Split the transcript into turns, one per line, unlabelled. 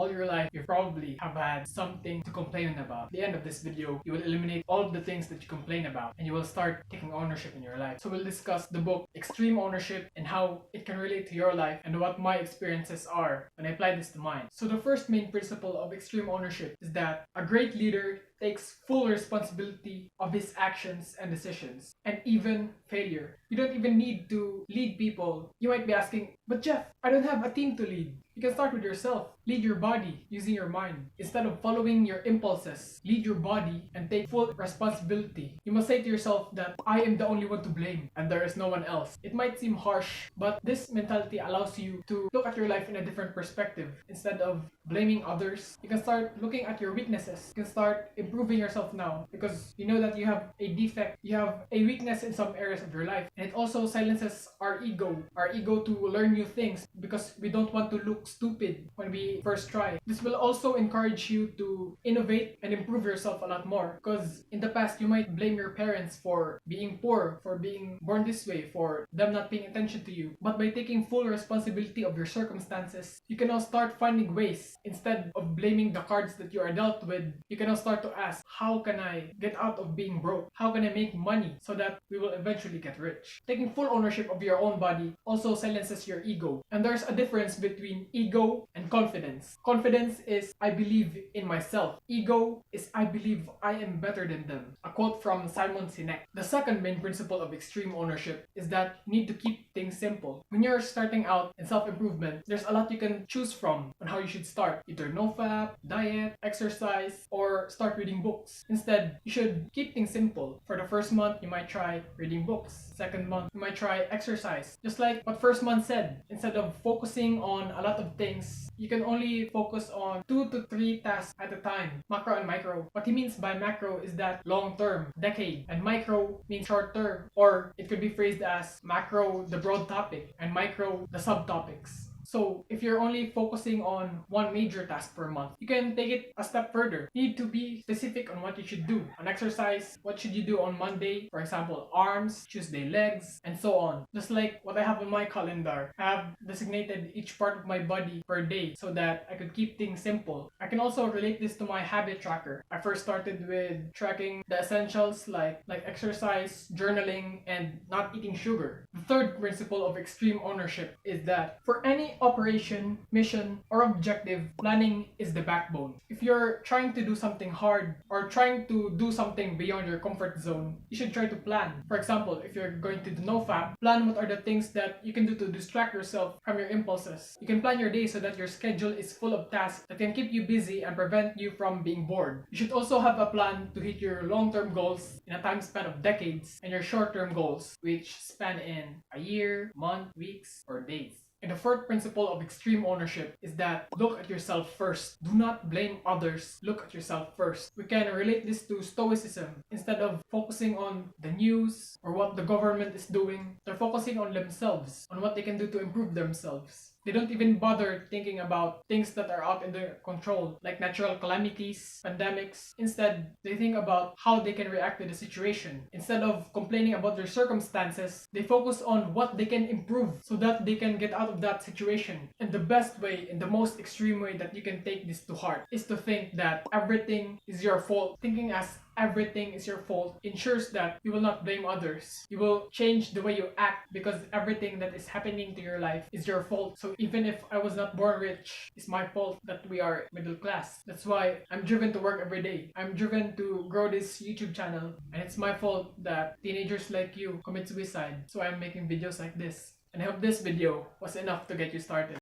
all your life, you probably have had something to complain about. At the end of this video, you will eliminate all of the things that you complain about and you will start taking ownership in your life. So we'll discuss the book Extreme Ownership and how it can relate to your life and what my experiences are when I apply this to mine. So the first main principle of extreme ownership is that a great leader takes full responsibility of his actions and decisions, and even failure. You don't even need to lead people. You might be asking, but Jeff, I don't have a team to lead. You can start with yourself. Lead your body using your mind. Instead of following your impulses, lead your body and take full responsibility. You must say to yourself that I am the only one to blame and there is no one else. It might seem harsh, but this mentality allows you to look at your life in a different perspective. Instead of blaming others, you can start looking at your weaknesses. You can start improving yourself now because you know that you have a defect, you have a weakness in some areas of your life. And it also silences our ego to learn new things because we don't want to look stupid when we first try. This will also encourage you to innovate and improve yourself a lot more because in the past you might blame your parents for being poor, for being born this way, for them not paying attention to you. But by taking full responsibility of your circumstances, you can now start finding ways. Instead of blaming the cards that you are dealt with, you can now start to ask, how can I get out of being broke? How can I make money so that we will eventually get rich? Taking full ownership of your own body also silences your ego. And there's a difference between ego and confidence. Confidence is I believe in myself. Ego is I believe I am better than them. A quote from Simon Sinek. The second main principle of extreme ownership is that you need to keep things simple. When you're starting out in self-improvement, there's a lot you can choose from on how you should start. Either NoFap, diet, exercise, or start reading books. Instead, you should keep things simple. For the first month, you might try reading books. Second month, you might try exercise. Just like what first month said, instead of focusing on a lot of things, you can only focus on 2 to 3 tasks at a time. Macro and micro. What he means by macro is that long term, decade, and micro means short term, or it could be phrased as macro, the broad topic, and micro, the subtopics. So if you're only focusing on one major task per month, you can take it a step further. You need to be specific on what you should do. On exercise, what should you do on Monday? For example, arms, Tuesday legs, and so on. Just like what I have on my calendar, I have designated each part of my body per day so that I could keep things simple. I can also relate this to my habit tracker. I first started with tracking the essentials like exercise, journaling, and not eating sugar. The third principle of extreme ownership is that for any operation, mission, or objective, planning is the backbone. If you're trying to do something hard or trying to do something beyond your comfort zone, you should try to plan. For example, if you're going to do NoFap, plan what are the things that you can do to distract yourself from your impulses. You can plan your day so that your schedule is full of tasks that can keep you busy and prevent you from being bored. You should also have a plan to hit your long-term goals in a time span of decades and your short-term goals, which span in a year, month, weeks, or days. And the fourth principle of extreme ownership is that look at yourself first. Do not blame others. Look at yourself first. We can relate this to stoicism. Instead of focusing on the news or what the government is doing, they're focusing on themselves, on what they can do to improve themselves. They don't even bother thinking about things that are out in their control, like natural calamities, pandemics. Instead, they think about how they can react to the situation. Instead of complaining about their circumstances, they focus on what they can improve so that they can get out of that situation. And the best way, and the most extreme way that you can take this to heart is to think that everything is your fault. Thinking as everything is your fault ensures that you will not blame others. You will change the way you act because everything that is happening to your life is your fault. So even if I was not born rich, it's my fault that we are middle class. That's why I'm driven to work every day. I'm driven to grow this YouTube channel, and it's my fault that teenagers like you commit suicide. So I'm making videos like this. And I hope this video was enough to get you started.